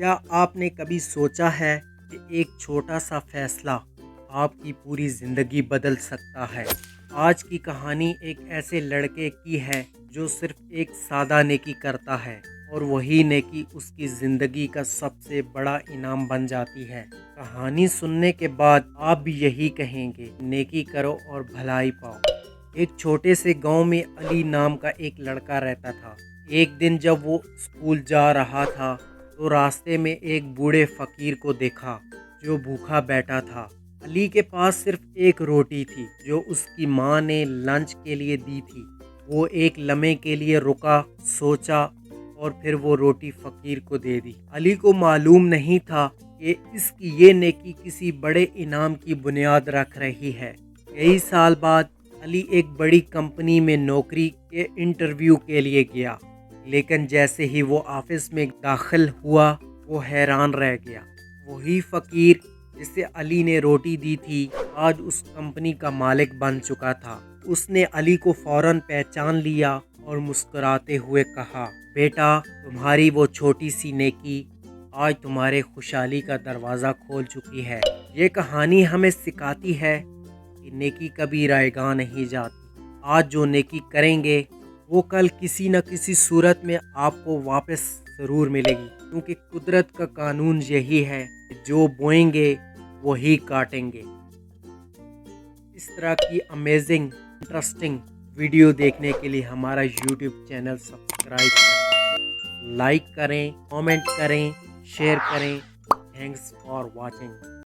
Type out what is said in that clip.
کیا آپ نے کبھی سوچا ہے کہ ایک چھوٹا سا فیصلہ آپ کی پوری زندگی بدل سکتا ہے؟ آج کی کہانی ایک ایسے لڑکے کی ہے جو صرف ایک سادہ نیکی کرتا ہے اور وہی نیکی اس کی زندگی کا سب سے بڑا انعام بن جاتی ہے۔ کہانی سننے کے بعد آپ بھی یہی کہیں گے، نیکی کرو اور بھلائی پاؤ۔ ایک چھوٹے سے گاؤں میں علی نام کا ایک لڑکا رہتا تھا۔ ایک دن جب وہ اسکول جا رہا تھا تو راستے میں ایک بوڑھے فقیر کو دیکھا جو بھوکا بیٹھا تھا۔ علی کے پاس صرف ایک روٹی تھی جو اس کی ماں نے لنچ کے لیے دی تھی۔ وہ ایک لمحے کے لیے رکا، سوچا اور پھر وہ روٹی فقیر کو دے دی۔ علی کو معلوم نہیں تھا کہ اس کی یہ نیکی کسی بڑے انعام کی بنیاد رکھ رہی ہے۔ کئی سال بعد علی ایک بڑی کمپنی میں نوکری کے انٹرویو کے لیے گیا، لیکن جیسے ہی وہ آفس میں داخل ہوا وہ حیران رہ گیا۔ وہی فقیر جسے علی نے روٹی دی تھی آج اس کمپنی کا مالک بن چکا تھا۔ اس نے علی کو فوراً پہچان لیا اور مسکراتے ہوئے کہا، بیٹا، تمہاری وہ چھوٹی سی نیکی آج تمہارے خوشحالی کا دروازہ کھول چکی ہے۔ یہ کہانی ہمیں سکھاتی ہے کہ نیکی کبھی رائے گاں نہیں جاتی۔ آج جو نیکی کریں گے وہ کل کسی نہ کسی صورت میں آپ کو واپس ضرور ملے گی، کیونکہ قدرت کا قانون یہی ہے کہ جو بوئیں گے وہی کاٹیں گے۔ اس طرح کی امیزنگ انٹرسٹنگ ویڈیو دیکھنے کے لیے ہمارا یوٹیوب چینل سبسکرائب کریں، لائک کریں، کامنٹ کریں، شیئر کریں۔ Thanks for watching.